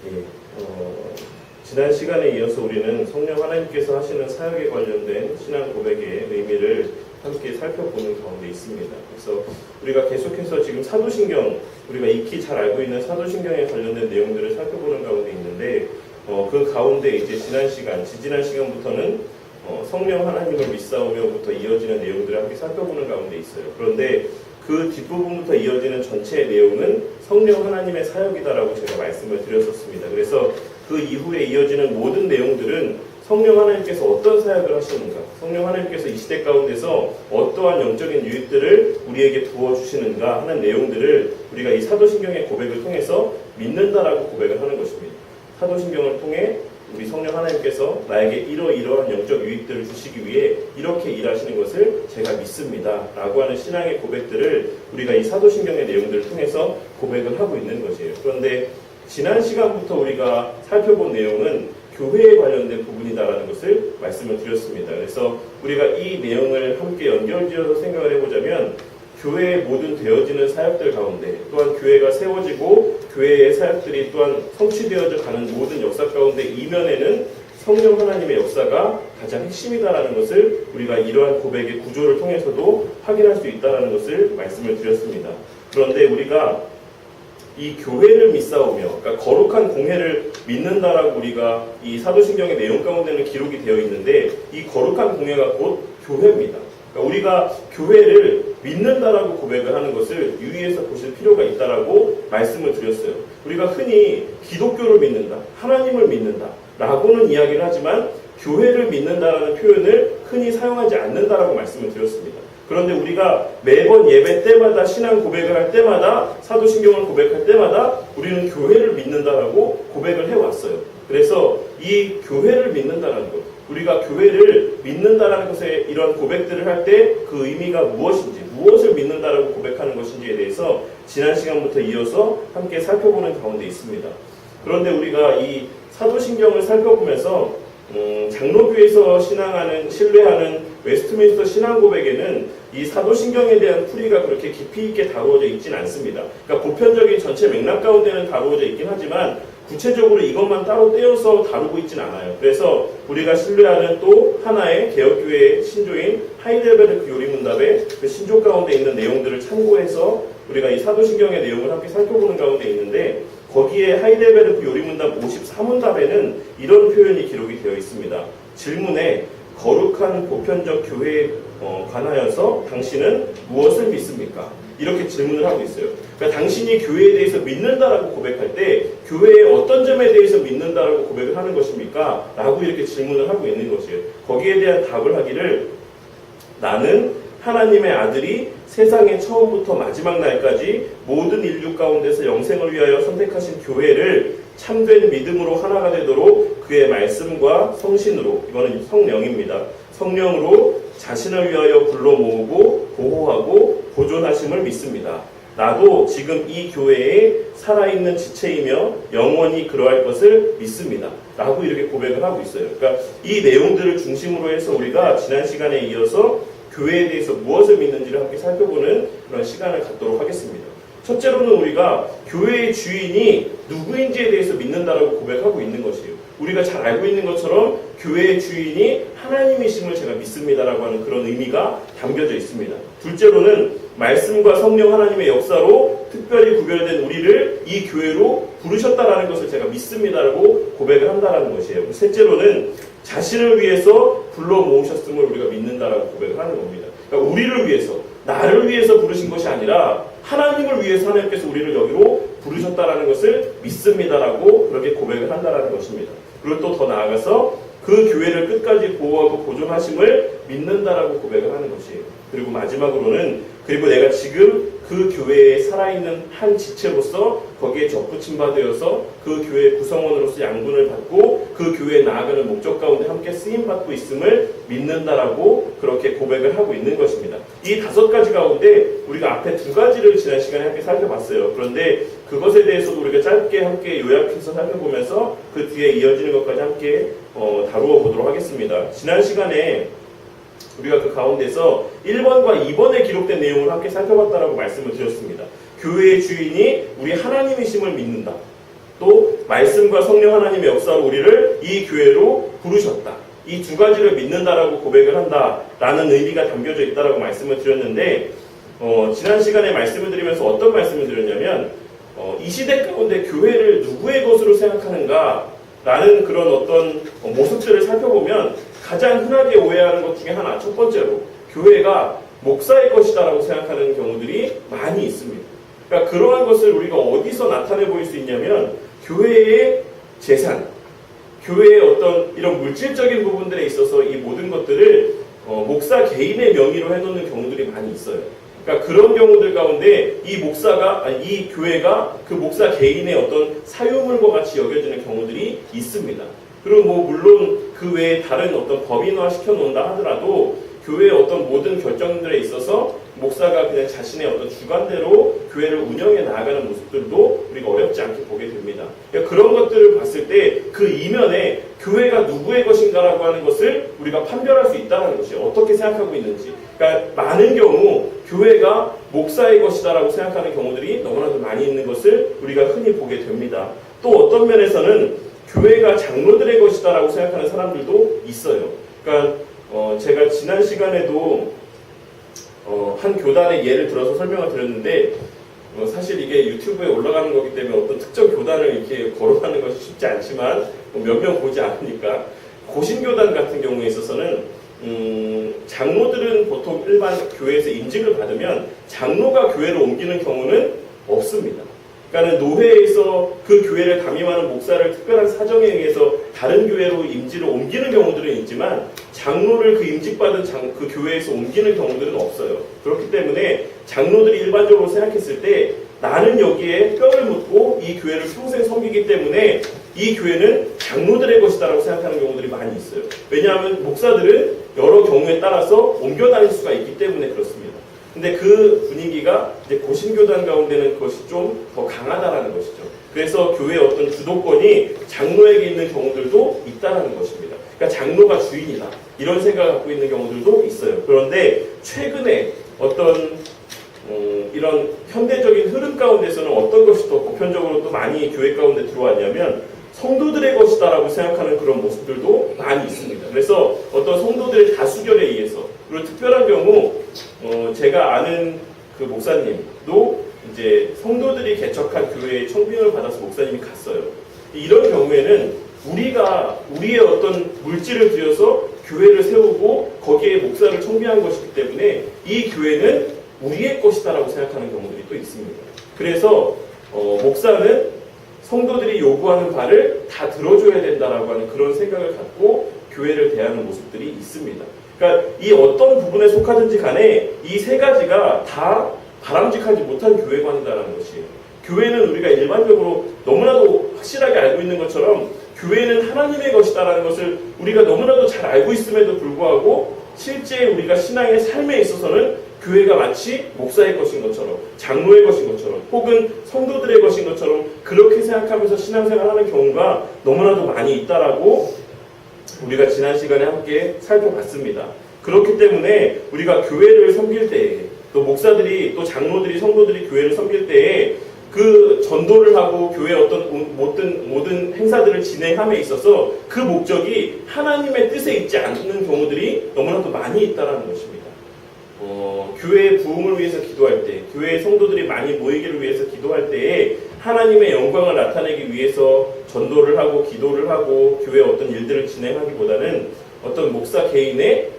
예, 지난 시간에 이어서 우리는 성령 하나님께서 하시는 사역에 관련된 신앙 고백의 의미를 함께 살펴보는 가운데 있습니다. 그래서 우리가 계속해서 지금 사도신경, 우리가 익히 잘 알고 있는 사도신경에 관련된 내용들을 살펴보는 가운데 있는데, 그 가운데 이제 지지난 시간부터는 성령 하나님을 믿사오며부터 이어지는 내용들을 함께 살펴보는 가운데 있어요. 그런데 그 뒷부분부터 이어지는 전체의 내용은 성령 하나님의 사역이다라고 제가 말씀을 드렸었습니다. 그래서 그 이후에 이어지는 모든 내용들은 성령 하나님께서 어떤 사역을 하시는가, 성령 하나님께서 이 시대 가운데서 어떠한 영적인 유익들을 우리에게 부어주시는가 하는 내용들을 우리가 이 사도신경의 고백을 통해서 믿는다라고 고백을 하는 것입니다. 사도신경을 통해 우리 성령 하나님께서 나에게 이러이러한 영적 유익들을 주시기 위해 이렇게 일하시는 것을 제가 믿습니다 라고 하는 신앙의 고백들을 우리가 이 사도신경의 내용들을 통해서 고백을 하고 있는 것이에요. 그런데 지난 시간부터 우리가 살펴본 내용은 교회에 관련된 부분이다라는 것을 말씀을 드렸습니다. 그래서 우리가 이 내용을 함께 연결지어서 생각을 해보자면, 교회의 모든 되어지는 사역들 가운데, 또한 교회가 세워지고 교회의 사역들이 또한 성취되어져 가는 모든 역사 가운데 이면에는 성령 하나님의 역사가 가장 핵심이다라는 것을 우리가 이러한 고백의 구조를 통해서도 확인할 수 있다는 것을 말씀을 드렸습니다. 그런데 우리가 이 교회를 믿사오며, 그러니까 거룩한 공회를 믿는다라고 우리가 이 사도신경의 내용 가운데는 기록이 되어 있는데, 이 거룩한 공회가 곧 교회입니다. 그러니까 우리가 교회를 믿는다라고 고백을 하는 것을 유의해서 보실 필요가 있다라고 말씀을 드렸어요. 우리가 흔히 기독교를 믿는다, 하나님을 믿는다 라고는 이야기를 하지만 교회를 믿는다라는 표현을 흔히 사용하지 않는다라고 말씀을 드렸습니다. 그런데 우리가 매번 예배 때마다 신앙 고백을 할 때마다, 사도신경을 고백할 때마다 우리는 교회를 믿는다라고 고백을 해왔어요. 그래서 이 교회를 믿는다라는 것, 우리가 교회를 믿는다라는 것에 이런 고백들을 할 때 그 의미가 무엇인지, 무엇을 믿는다라고 고백하는 것인지에 대해서 지난 시간부터 이어서 함께 살펴보는 가운데 있습니다. 그런데 우리가 이 사도신경을 살펴보면서 장로교에서 신뢰하는 웨스트민스터 신앙고백에는 이 사도신경에 대한 풀이가 그렇게 깊이 있게 다루어져 있지는 않습니다. 그러니까 보편적인 전체 맥락 가운데는 다루어져 있긴 하지만 구체적으로 이것만 따로 떼어서 다루고 있지는 않아요. 그래서 우리가 신뢰하는 또 하나의 개혁교회의 신조인 하이델베르크 요리문답의 그 신조 가운데 있는 내용들을 참고해서 우리가 이 사도신경의 내용을 함께 살펴보는 가운데 있는데, 거기에 하이델베르크 요리문답 54문답에는 이런 표현이 기록이 되어 있습니다. 질문에 거룩한 보편적 교회에 관하여서 당신은 무엇을 믿습니까? 이렇게 질문을 하고 있어요. 그러니까 당신이 교회에 대해서 믿는다라고 고백할 때 교회의 어떤 점에 대해서 믿는다라고 고백을 하는 것입니까? 라고 이렇게 질문을 하고 있는 것이에요. 거기에 대한 답을 하기를, 나는 하나님의 아들이 세상의 처음부터 마지막 날까지 모든 인류 가운데서 영생을 위하여 선택하신 교회를 참된 믿음으로 하나가 되도록 그의 말씀과 성신으로, 이거는 성령입니다. 성령으로 자신을 위하여 불러 모으고 보호하고 보존하심을 믿습니다. 나도 지금 이 교회에 살아있는 지체이며 영원히 그러할 것을 믿습니다. 라고 이렇게 고백을 하고 있어요. 그러니까 이 내용들을 중심으로 해서 우리가 지난 시간에 이어서 교회에 대해서 무엇을 믿는지를 함께 살펴보는 그런 시간을 갖도록 하겠습니다. 첫째로는 우리가 교회의 주인이 누구인지에 대해서 믿는다라고 고백하고 있는 것이에요. 우리가 잘 알고 있는 것처럼 교회의 주인이 하나님이심을 제가 믿습니다라고 하는 그런 의미가 담겨져 있습니다. 둘째로는 말씀과 성령 하나님의 역사로 특별히 구별된 우리를 이 교회로 부르셨다라는 것을 제가 믿습니다라고 고백을 한다라는 것이에요. 셋째로는 자신을 위해서 불러 모으셨음을 우리가 믿는다라고 고백을 하는 겁니다. 그러니까 우리를 위해서, 나를 위해서 부르신 것이 아니라 하나님을 위해서 하나님께서 우리를 여기로 부르셨다라는 것을 믿습니다라고 그렇게 고백을 한다라는 것입니다. 그리고 또 더 나아가서 그 교회를 끝까지 보호하고 보존하심을 믿는다라고 고백을 하는 것이에요. 그리고 마지막으로는, 그리고 내가 지금 그 교회에 살아있는 한 지체로서 거기에 접붙임 바되어서 그 교회의 구성원으로서 양분을 받고 그 교회에 나아가는 목적 가운데 함께 쓰임받고 있음을 믿는다라고 그렇게 고백을 하고 있는 것입니다. 이 5가지 가운데 우리가 앞에 2가지를 지난 시간에 함께 살펴봤어요. 그런데 그것에 대해서도 우리가 짧게 함께 요약해서 살펴보면서 그 뒤에 이어지는 것까지 함께 다루어 보도록 하겠습니다. 지난 시간에 우리가 그 가운데서 1번과 2번에 기록된 내용을 함께 살펴봤다라고 말씀을 드렸습니다. 교회의 주인이 우리 하나님이심을 믿는다. 또 말씀과 성령 하나님의 역사로 우리를 이 교회로 부르셨다. 이 두 가지를 믿는다라고 고백을 한다라는 의미가 담겨져 있다라고 말씀을 드렸는데 지난 시간에 말씀을 드리면서 어떤 말씀을 드렸냐면 이 시대 가운데 교회를 누구의 것으로 생각하는가 라는 그런 어떤 모습들을 살펴보면 가장 흔하게 오해하는 것 중에 하나, 첫 번째로 교회가 목사의 것이다라고 생각하는 경우들이 많이 있습니다. 그러니까 그러한 것을 우리가 어디서 나타내 보일 수 있냐면 교회의 재산, 교회의 어떤 이런 물질적인 부분들에 있어서 이 모든 것들을 목사 개인의 명의로 해놓는 경우들이 많이 있어요. 그러니까 그런 경우들 가운데 이 교회가 그 목사 개인의 어떤 사유물과 같이 여겨지는 경우들이 있습니다. 그리고 물론 그 외에 다른 어떤 법인화 시켜놓는다 하더라도 교회의 어떤 모든 결정들에 있어서 목사가 그냥 자신의 어떤 주관대로 교회를 운영해 나아가는 모습들도 우리가 어렵지 않게 보게 됩니다. 그러니까 그런 것들을 봤을 때 그 이면에 교회가 누구의 것인가라고 하는 것을 우리가 판별할 수 있다는 것이 어떻게 생각하고 있는지. 그러니까 많은 경우 교회가 목사의 것이다라고 생각하는 경우들이 너무나도 많이 있는 것을 우리가 흔히 보게 됩니다. 또 어떤 면에서는 교회가 장로들의 것이다라고 생각하는 사람들도 있어요. 그러니까 제가 지난 시간에도 한 교단의 예를 들어서 설명을 드렸는데 사실 이게 유튜브에 올라가는 거기 때문에 어떤 특정 교단을 이렇게 거론하는 것이 쉽지 않지만 몇 명 보지 않으니까 고신교단 같은 경우에 있어서는 장로들은 보통 일반 교회에서 인직을 받으면 장로가 교회를 옮기는 경우는 없습니다. 그러니까 노회에서 그 교회를 담임하는 목사를 특별한 사정에 의해서 다른 교회로 임지를 옮기는 경우들은 있지만 장로를 그 임직받은 그 교회에서 옮기는 경우들은 없어요. 그렇기 때문에 장로들이 일반적으로 생각했을 때 나는 여기에 뼈를 묻고 이 교회를 평생 섬기기 때문에 이 교회는 장로들의 것이다라고 생각하는 경우들이 많이 있어요. 왜냐하면 목사들은 여러 경우에 따라서 옮겨 다닐 수가 있기 때문에 그렇습니다. 근데 그 분위기가 이제 고신교단 가운데는 그것이 좀 더 강하다라는 것이죠. 그래서 교회의 어떤 주도권이 장로에게 있는 경우들도 있다는 것입니다. 그러니까 장로가 주인이다. 이런 생각을 갖고 있는 경우들도 있어요. 그런데 최근에 어떤 이런 현대적인 흐름 가운데서는 어떤 것이 더 보편적으로 또 많이 교회 가운데 들어왔냐면 성도들의 것이다라고 생각하는 그런 모습들도 많이 있습니다. 그래서 어떤 성도들의 다수결에 의해서 그리고 특별한 경우 제가 아는 그 목사님도 이제 성도들이 개척한 교회에 청빙을 받아서 목사님이 갔어요. 이런 경우에는 우리가 우리의 어떤 물질을 들여서 교회를 세우고 거기에 목사를 청빙한 것이기 때문에 이 교회는 우리의 것이다라고 생각하는 경우들이 또 있습니다. 그래서 목사는 성도들이 요구하는 바를 다 들어줘야 된다라고 하는 그런 생각을 갖고 교회를 대하는 모습들이 있습니다. 그러니까 이 어떤 부분에 속하든지 간에 이 세 가지가 다 바람직하지 못한 교회관이다라는 것이에요. 교회는 우리가 일반적으로 너무나도 확실하게 알고 있는 것처럼 교회는 하나님의 것이다라는 것을 우리가 너무나도 잘 알고 있음에도 불구하고 실제 우리가 신앙의 삶에 있어서는 교회가 마치 목사의 것인 것처럼 장로의 것인 것처럼 혹은 성도들의 것인 것처럼 그렇게 생각하면서 신앙생활하는 경우가 너무나도 많이 있다라고 우리가 지난 시간에 함께 살펴봤습니다. 그렇기 때문에 우리가 교회를 섬길 때에 또 목사들이 또 장로들이 성도들이 교회를 섬길 때에 그 전도를 하고 교회의 어떤 모든 행사들을 진행함에 있어서 그 목적이 하나님의 뜻에 있지 않는 경우들이 너무나도 많이 있다는 것입니다. 교회의 부흥을 위해서 기도할 때, 교회의 성도들이 많이 모이기를 위해서 기도할 때에 하나님의 영광을 나타내기 위해서 전도를 하고 기도를 하고 교회의 어떤 일들을 진행하기보다는 어떤 목사 개인의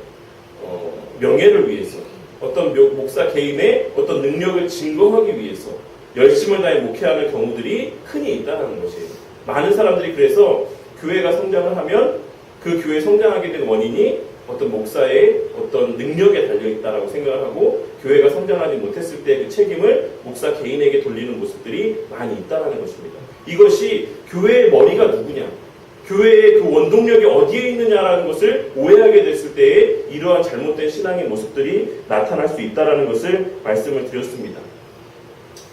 명예를 위해서 어떤 목사 개인의 어떤 능력을 증거하기 위해서 열심을 다해 목회하는 경우들이 흔히 있다는 것이에요. 많은 사람들이 그래서 교회가 성장을 하면 그 교회 성장하게 된 원인이 어떤 목사의 어떤 능력에 달려있다라고 생각을 하고 교회가 성장하지 못했을 때 그 책임을 목사 개인에게 돌리는 모습들이 많이 있다는 것입니다. 이것이 교회의 머리가 누구냐, 교회의 그 원동력이 어디에 있느냐라는 것을 오해하게 됐을 때에 이러한 잘못된 신앙의 모습들이 나타날 수 있다는 것을 말씀을 드렸습니다.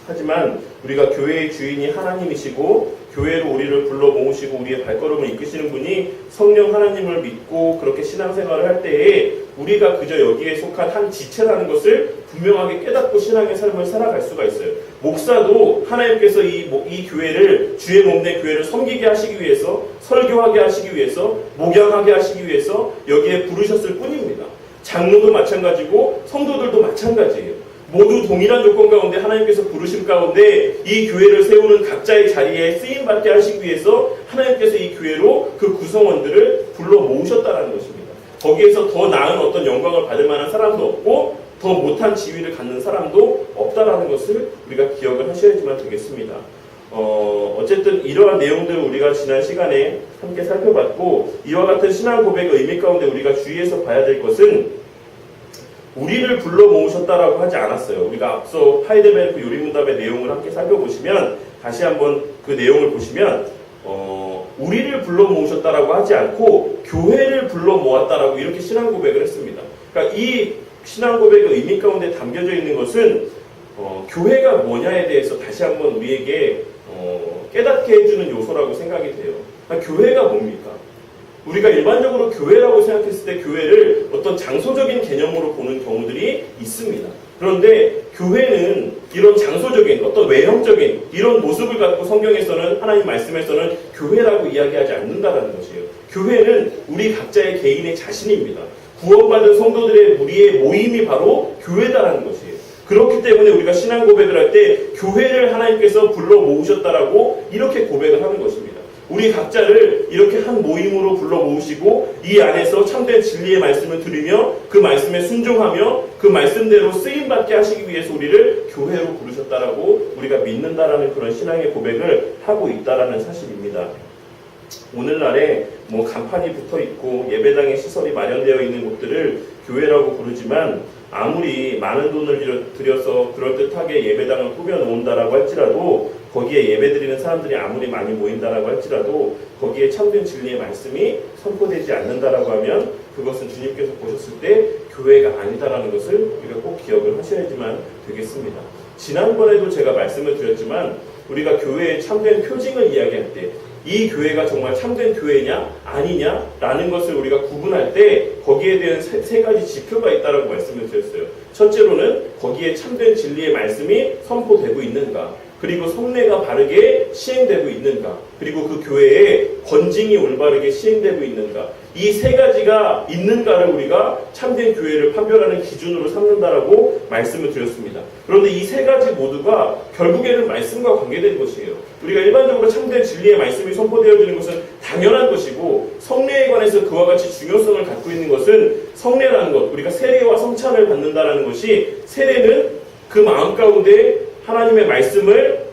하지만 우리가 교회의 주인이 하나님이시고 교회로 우리를 불러 모으시고 우리의 발걸음을 이끄시는 분이 성령 하나님을 믿고 그렇게 신앙생활을 할 때에 우리가 그저 여기에 속한 한 지체라는 것을 분명하게 깨닫고 신앙의 삶을 살아갈 수가 있어요. 목사도 하나님께서 이 교회를, 주의 몸된 교회를 섬기게 하시기 위해서, 설교하게 하시기 위해서, 목양하게 하시기 위해서 여기에 부르셨을 뿐입니다. 장로도 마찬가지고 성도들도 마찬가지예요. 모두 동일한 조건 가운데 하나님께서 부르심 가운데 이 교회를 세우는 각자의 자리에 쓰임받게 하시기 위해서 하나님께서 이 교회로 그 구성원들을 불러 모으셨다는 것입니다. 거기에서 더 나은 어떤 영광을 받을 만한 사람도 없고 더 못한 지위를 갖는 사람도 없다라는 것을 우리가 기억을 하셔야지만 되겠습니다. 어쨌든 이러한 내용들을 우리가 지난 시간에 함께 살펴봤고, 이와 같은 신앙 고백의 의미 가운데 우리가 주의해서 봐야 될 것은 우리를 불러 모으셨다라고 하지 않았어요. 우리가 앞서 하이델베르크 요리문답의 내용을 함께 살펴보시면, 다시 한번 그 내용을 보시면 우리를 불러 모으셨다라고 하지 않고 교회를 불러 모았다라고 이렇게 신앙 고백을 했습니다. 그러니까 이 신앙 고백의 의미 가운데 담겨져 있는 것은 교회가 뭐냐에 대해서 다시 한번 우리에게 깨닫게 해주는 요소라고 생각이 돼요. 그러니까 교회가 뭡니까? 우리가 일반적으로 교회라고 생각했을 때 교회를 어떤 장소적인 개념으로 보는 경우들이 있습니다. 그런데 교회는 이런 장소적인 어떤 외형적인 이런 모습을 갖고 성경에서는, 하나님 말씀에서는 교회라고 이야기하지 않는다라는 것이에요. 교회는 우리 각자의 개인의 자신입니다. 구원받은 성도들의 무리의 모임이 바로 교회다라는 것이에요. 그렇기 때문에 우리가 신앙 고백을 할 때 교회를 하나님께서 불러 모으셨다라고 이렇게 고백을 하는 것입니다. 우리 각자를 이렇게 한 모임으로 불러 모으시고 이 안에서 참된 진리의 말씀을 들으며 그 말씀에 순종하며 그 말씀대로 쓰임받게 하시기 위해서 우리를 교회로 부르셨다라고 우리가 믿는다라는 그런 신앙의 고백을 하고 있다라는 사실입니다. 오늘날에 간판이 붙어 있고 예배당의 시설이 마련되어 있는 곳들을 교회라고 부르지만, 아무리 많은 돈을 들여서 그럴듯하게 예배당을 꾸며 놓은다라고 할지라도, 거기에 예배드리는 사람들이 아무리 많이 모인다라고 할지라도 거기에 참된 진리의 말씀이 선포되지 않는다라고 하면 그것은 주님께서 보셨을 때 교회가 아니다라는 것을 우리가 꼭 기억을 하셔야지만 되겠습니다. 지난번에도 제가 말씀을 드렸지만, 우리가 교회의 참된 표징을 이야기할 때 이 교회가 정말 참된 교회냐 아니냐 라는 것을 우리가 구분할 때 거기에 대한 세 가지 지표가 있다라고 말씀을 드렸어요. 첫째로는 거기에 참된 진리의 말씀이 선포되고 있는가, 그리고 성례가 바르게 시행되고 있는가, 그리고 그 교회에 권징이 올바르게 시행되고 있는가, 이 세 가지가 있는가를 우리가 참된 교회를 판별하는 기준으로 삼는다라고 말씀을 드렸습니다. 그런데 이 세 가지 모두가 결국에는 말씀과 관계된 것이에요. 우리가 일반적으로 참된 진리의 말씀이 선포되어지는 것은 당연한 것이고, 성례에 관해서 그와 같이 중요성을 갖고 있는 것은 성례라는 것, 우리가 세례와 성찬을 받는다라는 것이, 세례는 그 마음 가운데 하나님의 말씀이라고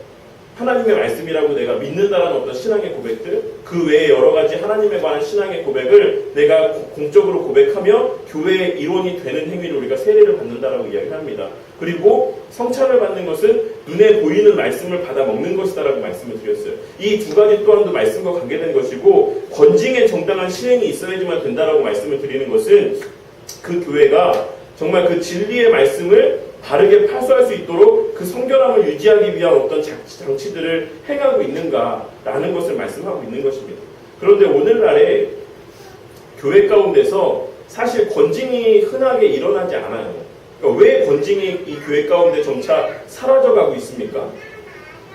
내가 믿는다라는 어떤 신앙의 고백들, 그 외에 여러 가지 하나님에 관한 신앙의 고백을 내가 공적으로 고백하며 교회의 일원이 되는 행위를 우리가 세례를 받는다라고 이야기합니다. 그리고 성찬을 받는 것은 눈에 보이는 말씀을 받아 먹는 것이다라고 말씀을 드렸어요. 이 두 가지 또한도 말씀과 관계된 것이고, 권징의 정당한 시행이 있어야지만 된다라고 말씀을 드리는 것은 그 교회가 정말 그 진리의 말씀을 바르게 파수할 수 있도록 그 성결함을 유지하기 위한 어떤 장치들을 행하고 있는가라는 것을 말씀하고 있는 것입니다. 그런데 오늘날에 교회 가운데서 사실 권징이 흔하게 일어나지 않아요. 그러니까 왜 권징이 이 교회 가운데 점차 사라져가고 있습니까?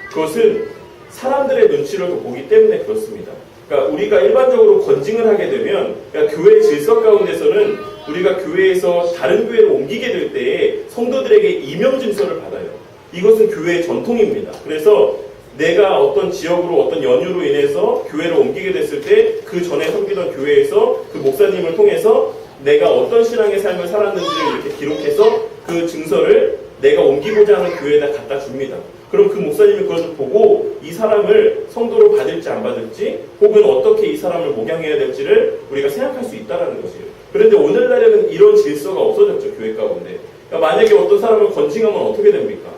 그것은 사람들의 눈치를 보기 때문에 그렇습니다. 그러니까 우리가 일반적으로 권징을 하게 되면, 그러니까 교회 질서 가운데서는 우리가 교회에서 다른 교회로 옮기게 될 때에 성도들에게 임명증서를 받아요. 이것은 교회의 전통입니다. 그래서 내가 어떤 지역으로 어떤 연유로 인해서 교회로 옮기게 됐을 때 그 전에 섬기던 교회에서 그 목사님을 통해서 내가 어떤 신앙의 삶을 살았는지를 이렇게 기록해서 그 증서를 내가 옮기고자 하는 교회에다 갖다 줍니다. 그럼 그 목사님이 그것을 보고 이 사람을 성도로 받을지 안 받을지, 혹은 어떻게 이 사람을 목양해야 될지를 우리가 생각할 수 있다는 것이에요. 그런데 오늘날에는 이런 질서가 없어졌죠, 교회 가운데. 그러니까 만약에 어떤 사람을 권징하면 어떻게 됩니까?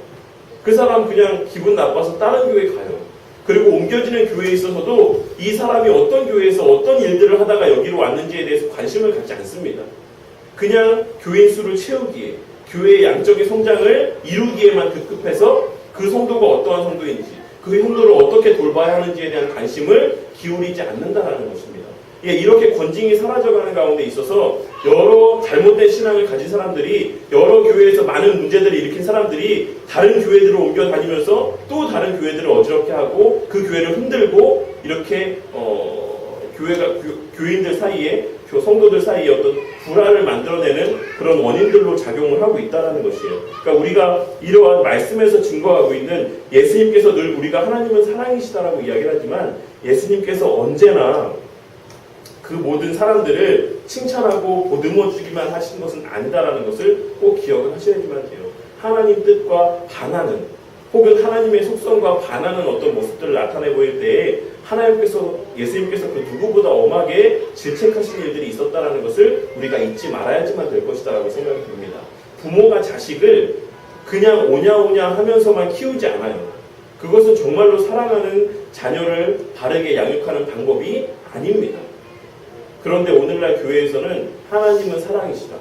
그 사람 그냥 기분 나빠서 다른 교회 가요. 그리고 옮겨지는 교회에 있어서도 이 사람이 어떤 교회에서 어떤 일들을 하다가 여기로 왔는지에 대해서 관심을 갖지 않습니다. 그냥 교인 수를 채우기에, 교회의 양적인 성장을 이루기에만 급급해서 그 성도가 어떠한 성도인지, 그 성도를 어떻게 돌봐야 하는지에 대한 관심을 기울이지 않는다는 것입니다. 예, 이렇게 권징이 사라져가는 가운데 있어서 여러 잘못된 신앙을 가진 사람들이 여러 교회에서 많은 문제들을 일으킨 사람들이 다른 교회들을 옮겨 다니면서 또 다른 교회들을 어지럽게 하고 그 교회를 흔들고 이렇게 교인들 사이에 성도들 사이에 어떤 불화를 만들어내는 그런 원인들로 작용을 하고 있다는 것이에요. 그러니까 우리가 이러한 말씀에서 증거하고 있는 예수님께서 늘 우리가 하나님은 사랑이시다라고 이야기를 하지만 예수님께서 언제나 그 모든 사람들을 칭찬하고 보듬어주기만 하신 것은 아니다라는 것을 꼭 기억을 하셔야지만 돼요. 하나님 뜻과 반하는 혹은 하나님의 속성과 반하는 어떤 모습들을 나타내 보일 때에 예수님께서 그 누구보다 엄하게 질책하신 일들이 있었다라는 것을 우리가 잊지 말아야지만 될 것이다라고 생각이 듭니다. 부모가 자식을 그냥 오냐오냐 하면서만 키우지 않아요. 그것은 정말로 사랑하는 자녀를 바르게 양육하는 방법이 아닙니다. 그런데 오늘날 교회에서는 하나님은 사랑이시다.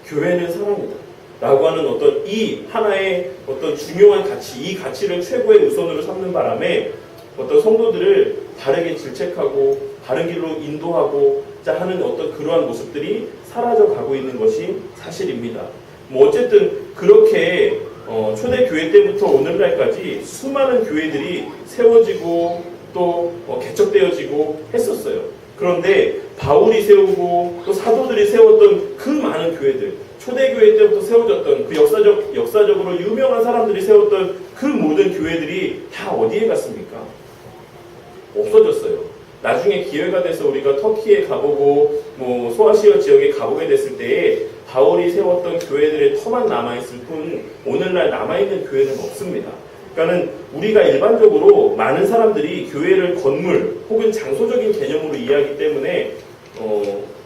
교회는 사랑이다. 라고 하는 어떤 이 하나의 어떤 중요한 가치, 이 가치를 최고의 우선으로 삼는 바람에 어떤 성도들을 바르게 질책하고 바른 길로 인도하고자 하는 어떤 그러한 모습들이 사라져 가고 있는 것이 사실입니다. 뭐 어쨌든 그렇게 초대교회 때부터 오늘날까지 수많은 교회들이 세워지고 또 개척되어지고 했었어요. 그런데 바울이 세우고 또 사도들이 세웠던 그 많은 교회들, 초대교회 때부터 세워졌던 그 역사적으로 유명한 사람들이 세웠던 그 모든 교회들이 다 어디에 갔습니까? 없어졌어요. 나중에 기회가 돼서 우리가 터키에 가보고 뭐 소아시아 지역에 가보게 됐을 때에 바울이 세웠던 교회들의 터만 남아있을 뿐 오늘날 남아있는 교회는 없습니다. 그러니까는 우리가 일반적으로 많은 사람들이 교회를 건물 혹은 장소적인 개념으로 이해하기 때문에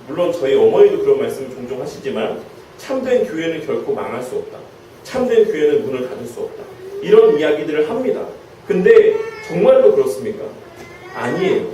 물론 저희 어머니도 그런 말씀을 종종 하시지만 참된 교회는 결코 망할 수 없다. 참된 교회는 문을 닫을 수 없다. 이런 이야기들을 합니다. 근데 정말로 그렇습니까? 아니에요.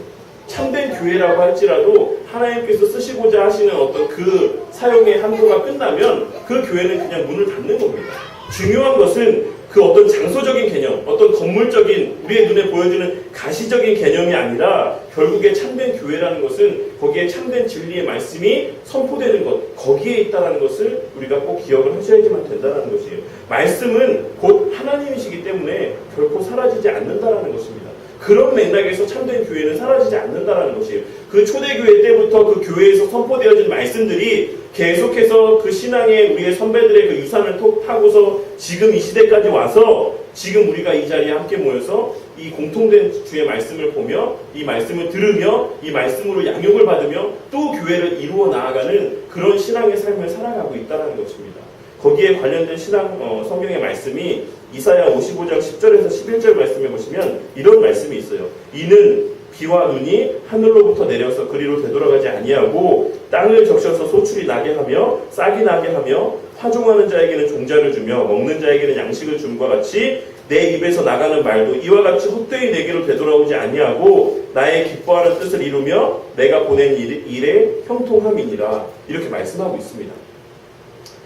참된 교회라고 할지라도 하나님께서 쓰시고자 하시는 어떤 그 사용의 한도가 끝나면 그 교회는 그냥 문을 닫는 겁니다. 중요한 것은 그 어떤 장소적인 개념, 어떤 건물적인 우리의 눈에 보여주는 가시적인 개념이 아니라 결국에 참된 교회라는 것은 거기에 참된 진리의 말씀이 선포되는 것, 거기에 있다는 것을 우리가 꼭 기억을 하셔야지만 된다는 것이에요. 말씀은 곧 하나님이시기 때문에 결코 사라지지 않는다는 것입니다. 그런 맥락에서 참된 교회는 사라지지 않는다는 것이에요. 그 초대교회 때부터 그 교회에서 선포되어진 말씀들이 계속해서 그 신앙의 우리의 선배들의 그 유산을 타고서 지금 이 시대까지 와서 지금 우리가 이 자리에 함께 모여서 이 공통된 주의 말씀을 보며 이 말씀을 들으며 이 말씀으로 양육을 받으며 또 교회를 이루어 나아가는 그런 신앙의 삶을 살아가고 있다는 것입니다. 거기에 관련된 성경의 말씀이 이사야 55장 10절에서 11절 말씀에 보시면 이런 말씀이 있어요. 이는 비와 눈이 하늘로부터 내려서 그리로 되돌아가지 아니하고 땅을 적셔서 소출이 나게 하며 싹이 나게 하며 파종하는 자에게는 종자를 주며 먹는 자에게는 양식을 줌과 같이 내 입에서 나가는 말도 이와 같이 헛되이 내게로 되돌아오지 아니하고 나의 기뻐하는 뜻을 이루며 내가 보낸 일에 형통함이니라. 이렇게 말씀하고 있습니다.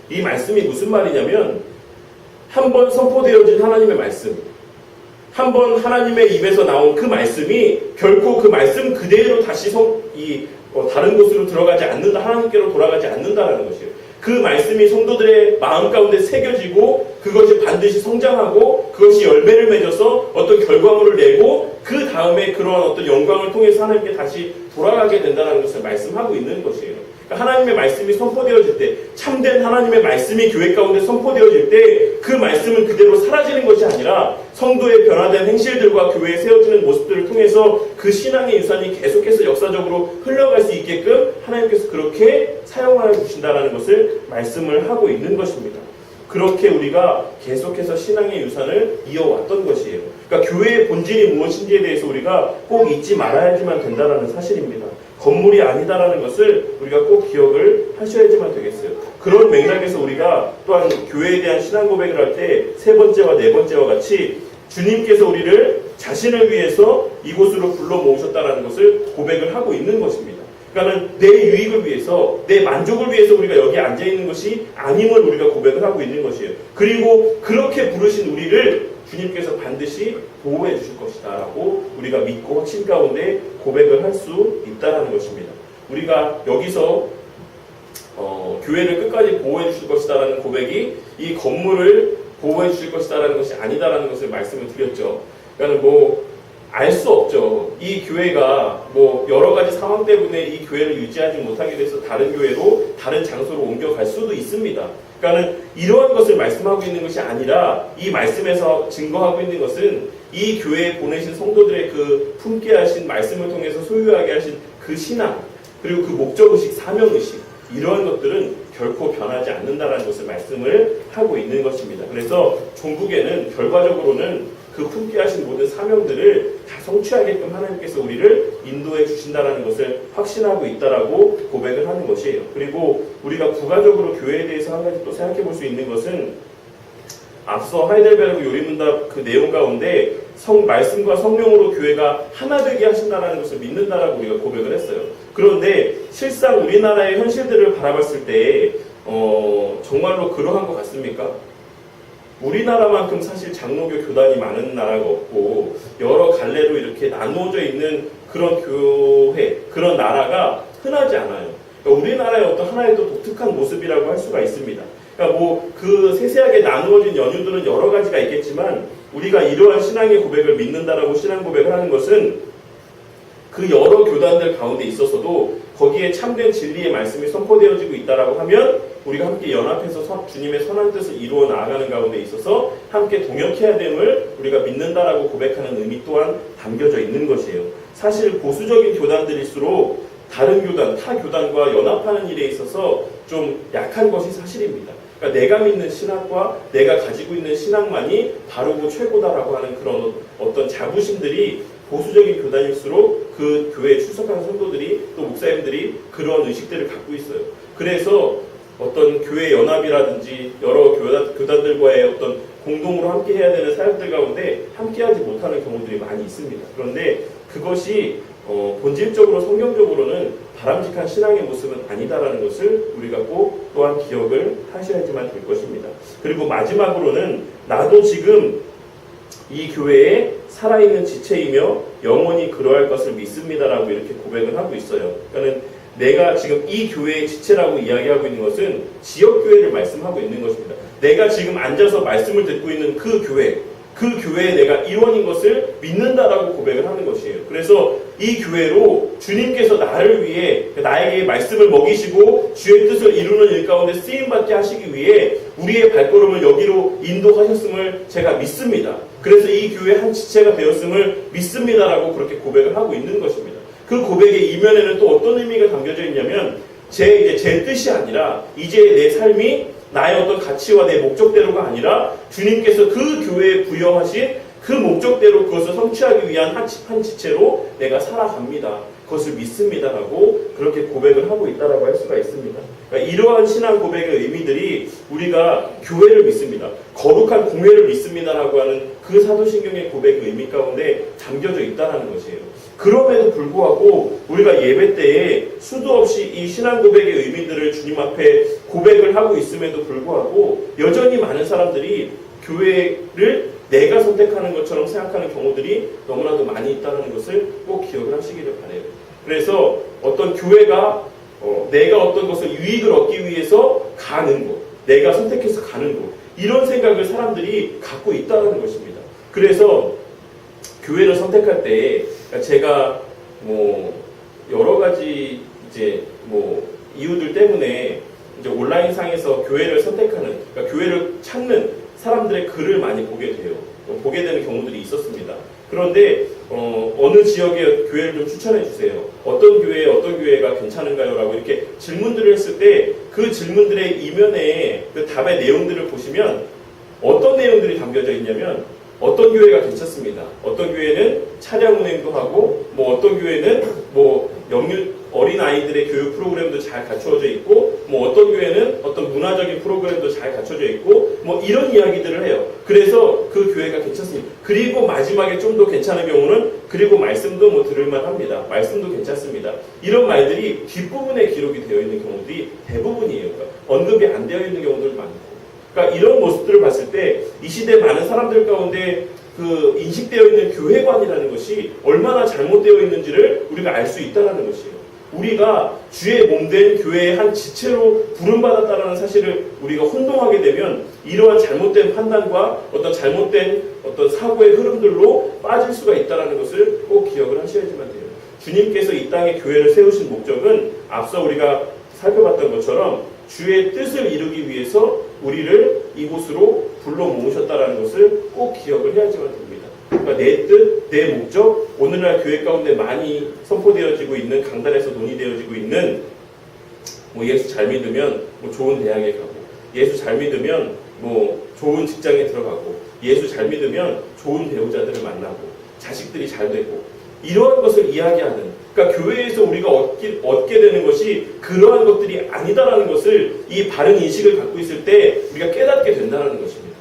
이 말씀이 무슨 말이냐면 한번 선포되어진 하나님의 말씀, 한번 하나님의 입에서 나온 그 말씀이 결코 그 말씀 그대로 다시 다른 곳으로 들어가지 않는다, 하나님께로 돌아가지 않는다라는 것이에요. 그 말씀이 성도들의 마음 가운데 새겨지고 그것이 반드시 성장하고 그것이 열매를 맺어서 어떤 결과물을 내고 그 다음에 그러한 어떤 영광을 통해서 하나님께 다시 돌아가게 된다는 것을 말씀하고 있는 것이에요. 그러니까 하나님의 말씀이 선포되어질 때, 참된 하나님의 말씀이 교회 가운데 선포되어질 때 그 말씀은 그대로 사라지는 것이 아니라 성도의 변화된 행실들과 교회에 세워지는 모습들을 통해서 그 신앙의 유산이 계속해서 역사적으로 흘러갈 수 있게끔 하나님께서 그렇게 사용하여 주신다는 것을 말씀을 하고 있는 것입니다. 그렇게 우리가 계속해서 신앙의 유산을 이어왔던 것이에요. 그러니까 교회의 본질이 무엇인지에 대해서 우리가 꼭 잊지 말아야지만 된다는 사실입니다. 건물이 아니다라는 것을 우리가 꼭 기억을 하셔야지만 되겠어요. 그런 맥락에서 우리가 또한 교회에 대한 신앙 고백을 할 때 세 번째와 네 번째와 같이 주님께서 우리를 자신을 위해서 이곳으로 불러 모으셨다는 것을 고백을 하고 있는 것입니다. 그러니까 내 유익을 위해서, 내 만족을 위해서 우리가 여기 앉아 있는 것이 아님을 우리가 고백을 하고 있는 것이에요. 그리고 그렇게 부르신 우리를 주님께서 반드시 보호해 주실 것이다 라고 우리가 믿고 확신 가운데 고백을 할 수 있다는 것입니다. 우리가 여기서 교회를 끝까지 보호해 주실 것이다라는 고백이 이 건물을 보호해 주실 것이다라는 것이 아니다라는 것을 말씀을 드렸죠. 그러니까 알 수 없죠. 이 교회가 여러 가지 상황 때문에 이 교회를 유지하지 못하게 돼서 다른 교회로 다른 장소로 옮겨갈 수도 있습니다. 그러니까 이러한 것을 말씀하고 있는 것이 아니라 이 말씀에서 증거하고 있는 것은 이 교회에 보내신 성도들의 그 품게 하신 말씀을 통해서 소유하게 하신 그 신앙, 그리고 그 목적의식, 사명의식, 이러한 것들은 결코 변하지 않는다라는 것을 말씀을 하고 있는 것입니다. 그래서 종국에는 결과적으로는 그 품게 하신 모든 사명들을 다 성취하게끔 하나님께서 우리를 인도해 주신다라는 것을 확신하고 있다라고 고백을 하는 것이에요. 그리고 우리가 부가적으로 교회에 대해서 한 가지 또 생각해 볼 수 있는 것은 앞서 하이델베르그 요리문답 그 내용 가운데 말씀과 성령으로 교회가 하나 되게 하신다라는 것을 믿는다라고 우리가 고백을 했어요. 그런데 실상 우리나라의 현실들을 바라봤을 때 정말로 그러한 것 같습니까? 우리나라만큼 사실 장로교 교단이 많은 나라가 없고 여러 갈래로 이렇게 나누어져 있는 그런 교회, 그런 나라가 흔하지 않아요. 그러니까 우리나라의 어떤 하나의 또 독특한 모습이라고 할 수가 있습니다. 그러니까 그 세세하게 나누어진 연유들은 여러 가지가 있겠지만 우리가 이러한 신앙의 고백을 믿는다라고 신앙 고백을 하는 것은 그 여러 교단들 가운데 있어서도 거기에 참된 진리의 말씀이 선포되어지고 있다라고 하면 우리가 함께 연합해서 주님의 선한 뜻을 이루어 나아가는 가운데 있어서 함께 동역해야 됨을 우리가 믿는다라고 고백하는 의미 또한 담겨져 있는 것이에요. 사실 보수적인 교단들일수록 다른 교단, 타 교단과 연합하는 일에 있어서 좀 약한 것이 사실입니다. 그러니까 내가 믿는 신학과 내가 가지고 있는 신학만이 바르고 최고다라고 하는 그런 어떤 자부심들이 보수적인 교단일수록 그 교회에 출석하는 성도들이 또 목사님들이 그런 의식들을 갖고 있어요. 그래서 어떤 교회 연합이라든지 여러 교단들과의 어떤 공동으로 함께 해야 되는 사역들 가운데 함께하지 못하는 경우들이 많이 있습니다. 그런데 그것이 본질적으로 성경적으로는 바람직한 신앙의 모습은 아니다라는 것을 우리가 꼭 또한 기억을 하셔야지만 될 것입니다. 그리고 마지막으로는 나도 지금 이 교회에 살아있는 지체이며 영원히 그러할 것을 믿습니다라고 이렇게 고백을 하고 있어요. 그러니까 내가 지금 이 교회의 지체라고 이야기하고 있는 것은 지역교회를 말씀하고 있는 것입니다. 내가 지금 앉아서 말씀을 듣고 있는 그 교회에 내가 일원인 것을 믿는다라고 고백을 하는 것이에요. 그래서 이 교회로 주님께서 나를 위해 나에게 말씀을 먹이시고 주의 뜻을 이루는 일 가운데 쓰임받게 하시기 위해 우리의 발걸음을 여기로 인도하셨음을 제가 믿습니다. 그래서 이 교회의 한 지체가 되었음을 믿습니다라고 그렇게 고백을 하고 있는 것입니다. 그 고백의 이면에는 또 어떤 의미가 담겨져 있냐면 제 뜻이 아니라 이제 내 삶이 나의 어떤 가치와 내 목적대로가 아니라 주님께서 그 교회에 부여하신 그 목적대로 그것을 성취하기 위한 한 지체로 내가 살아갑니다. 그것을 믿습니다라고 그렇게 고백을 하고 있다라고 할 수가 있습니다. 그러니까 이러한 신앙 고백의 의미들이 우리가 교회를 믿습니다. 거룩한 공회를 믿습니다라고 하는 그 사도신경의 고백의 의미 가운데 담겨져 있다는 것이에요. 그럼에도 불구하고 우리가 예배 때에 수도 없이 이 신앙 고백의 의미들을 주님 앞에 고백을 하고 있음에도 불구하고 여전히 많은 사람들이 교회를 내가 선택하는 것처럼 생각하는 경우들이 너무나도 많이 있다는 것을 꼭 기억을 하시기를 바라요. 그래서 어떤 교회가 내가 어떤 것을 유익을 얻기 위해서 가는 곳, 내가 선택해서 가는 곳, 이런 생각을 사람들이 갖고 있다는 것입니다. 그래서 교회를 선택할 때 제가 여러 가지 이유들 때문에 이제 온라인상에서 교회를 선택하는, 그러니까 교회를 찾는 사람들의 글을 많이 보게 되는 경우들이 있었습니다. 그런데 어느 지역의 교회를 좀 추천해 주세요. 어떤 교회가 괜찮은가요? 라고 이렇게 질문들을 했을 때 그 질문들의 이면에 그 답의 내용들을 보시면 어떤 내용들이 담겨져 있냐면 어떤 교회가 괜찮습니다. 어떤 교회는 차량 운행도 하고 어떤 교회는 어린 아이들의 교육 프로그램도 잘 갖추어져 있고 어떤 교회는 어떤 문화적인 프로그램도 잘 갖춰져 있고 이런 이야기들을 해요. 그래서 그 교회가 괜찮습니다. 그리고 마지막에 좀 더 괜찮은 경우는 그리고 말씀도 들을만 합니다. 말씀도 괜찮습니다. 이런 말들이 뒷부분에 기록이 되어 있는 경우들이 대부분이에요. 그러니까 언급이 안 되어 있는 경우들 많고. 그러니까 이런 모습들을 봤을 때 이 시대 많은 사람들 가운데 그 인식되어 있는 교회관이라는 것이 얼마나 잘못되어 있는지를 우리가 알 수 있다는 것이에요. 우리가 주의 몸된 교회의 한 지체로 부름받았다는 사실을 우리가 혼동하게 되면 이러한 잘못된 판단과 어떤 잘못된 어떤 사고의 흐름들로 빠질 수가 있다는 것을 꼭 기억을 하셔야지만 돼요. 주님께서 이 땅에 교회를 세우신 목적은 앞서 우리가 살펴봤던 것처럼 주의 뜻을 이루기 위해서 우리를 이곳으로 불러 모으셨다는 것을 꼭 기억을 해야지만 됩니다. 그러니까 내 뜻, 내 목적, 오늘날 교회 가운데 많이 선포되어지고 있는, 강단에서 논의되어지고 있는 예수 잘 믿으면 좋은 대학에 가고, 예수 잘 믿으면 좋은 직장에 들어가고, 예수 잘 믿으면 좋은 배우자들을 만나고, 자식들이 잘 되고, 이러한 것을 이야기하는, 그러니까 교회에서 우리가 얻게 되는 것이 그러한 것들이 아니다라는 것을, 이 바른 인식을 갖고 있을 때 우리가 깨닫게 된다는 것입니다.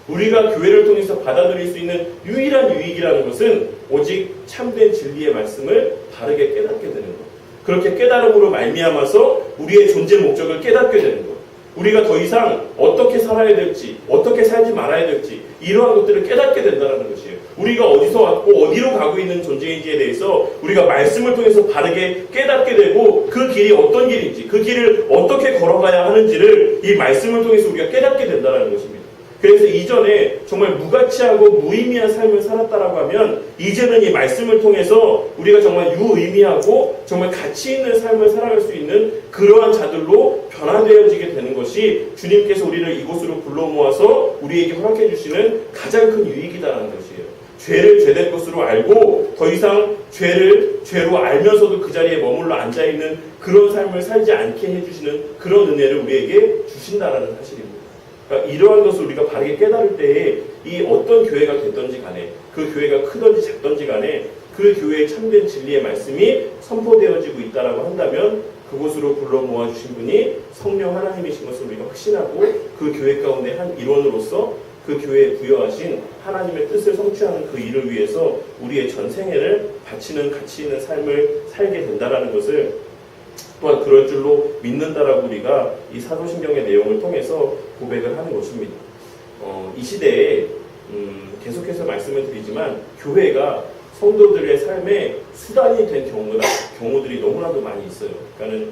우리가 교회를 통해서 받아들일 수 있는 유일한 유익이라는 것은 오직 참된 진리의 말씀을 바르게 깨닫게 되는 것. 그렇게 깨달음으로 말미암아서 우리의 존재 목적을 깨닫게 되는 것. 우리가 더 이상 어떻게 살아야 될지, 어떻게 살지 말아야 될지, 이러한 것들을 깨닫게 된다는 것이에요. 우리가 어디서 왔고 어디로 가고 있는 존재인지에 대해서 우리가 말씀을 통해서 바르게 깨닫게 되고, 그 길이 어떤 길인지, 그 길을 어떻게 걸어가야 하는지를 이 말씀을 통해서 우리가 깨닫게 된다는 것입니다. 그래서 이전에 정말 무가치하고 무의미한 삶을 살았다라고 하면, 이제는 이 말씀을 통해서 우리가 정말 유의미하고 정말 가치 있는 삶을 살아갈 수 있는 그러한 자들로 변화되어지게 되는 것이 주님께서 우리를 이곳으로 불러 모아서 우리에게 허락해 주시는 가장 큰 유익이다라는 것이에요. 죄를 죄된 것으로 알고 더 이상 죄를 죄로 알면서도 그 자리에 머물러 앉아있는 그런 삶을 살지 않게 해주시는 그런 은혜를 우리에게 주신다라는 사실입니다. 그러니까 이러한 것을 우리가 바르게 깨달을 때에 이 어떤 교회가 됐든지 간에, 그 교회가 크든지 작든지 간에 그 교회의 참된 진리의 말씀이 선포되어지고 있다라고 한다면 그곳으로 불러 모아주신 분이 성령 하나님이신 것을 우리가 확신하고, 그 교회 가운데 한 일원으로서 그 교회에 부여하신 하나님의 뜻을 성취하는 그 일을 위해서 우리의 전생애를 바치는 가치 있는 삶을 살게 된다라는 것을 또한 그럴 줄로 믿는다라고 우리가 이 사도신경의 내용을 통해서 고백을 하는 것입니다. 이 시대에 계속해서 말씀을 드리지만 교회가 성도들의 삶에 수단이 된 경우들이 너무나도 많이 있어요. 그러니까는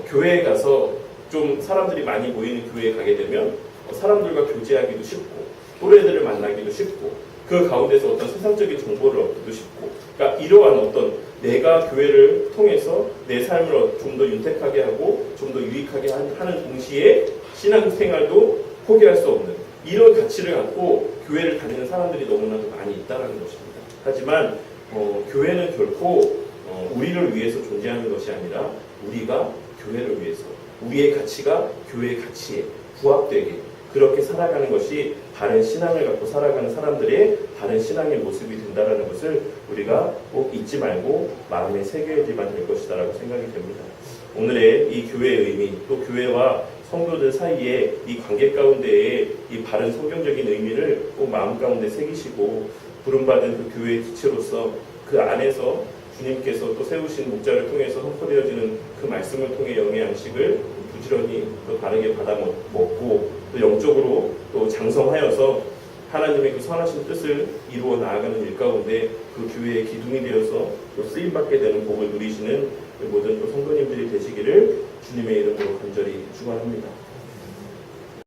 교회에 가서 좀 사람들이 많이 모이는 교회에 가게 되면 사람들과 교제하기도 쉽고, 또래들을 만나기도 쉽고, 그 가운데서 어떤 세상적인 정보를 얻기도 쉽고, 그러니까 이러한 어떤 내가 교회를 통해서 내 삶을 좀 더 윤택하게 하고 좀 더 유익하게 하는 동시에 신앙생활도 포기할 수 없는 이런 가치를 갖고 교회를 다니는 사람들이 너무나도 많이 있다는 것입니다. 하지만 교회는 결코 우리를 위해서 존재하는 것이 아니라 우리가 교회를 위해서, 우리의 가치가 교회의 가치에 부합되게 그렇게 살아가는 것이 바른 신앙을 갖고 살아가는 사람들의 바른 신앙의 모습이 된다는 것을 우리가 꼭 잊지 말고 마음에 새겨야지만 될 것이다라고 생각이 됩니다. 오늘의 이 교회의 의미, 또 교회와 성도들 사이에 이 관계 가운데에 이 바른 성경적인 의미를 꼭 마음 가운데 새기시고, 부름받은 그 교회의 지체로서 그 안에서 주님께서 또 세우신 목자를 통해서 선포되어지는 그 말씀을 통해 영의 양식을 부지런히 또 바르게 받아 먹고, 또 영적으로 또 장성하여서 하나님의 그 선하신 뜻을 이루어 나아가는 일 가운데 그 교회의 기둥이 되어서 또 쓰임받게 되는 복을 누리시는 모든 또 성도님들이 되시기를 주님의 이름으로 간절히 축원합니다.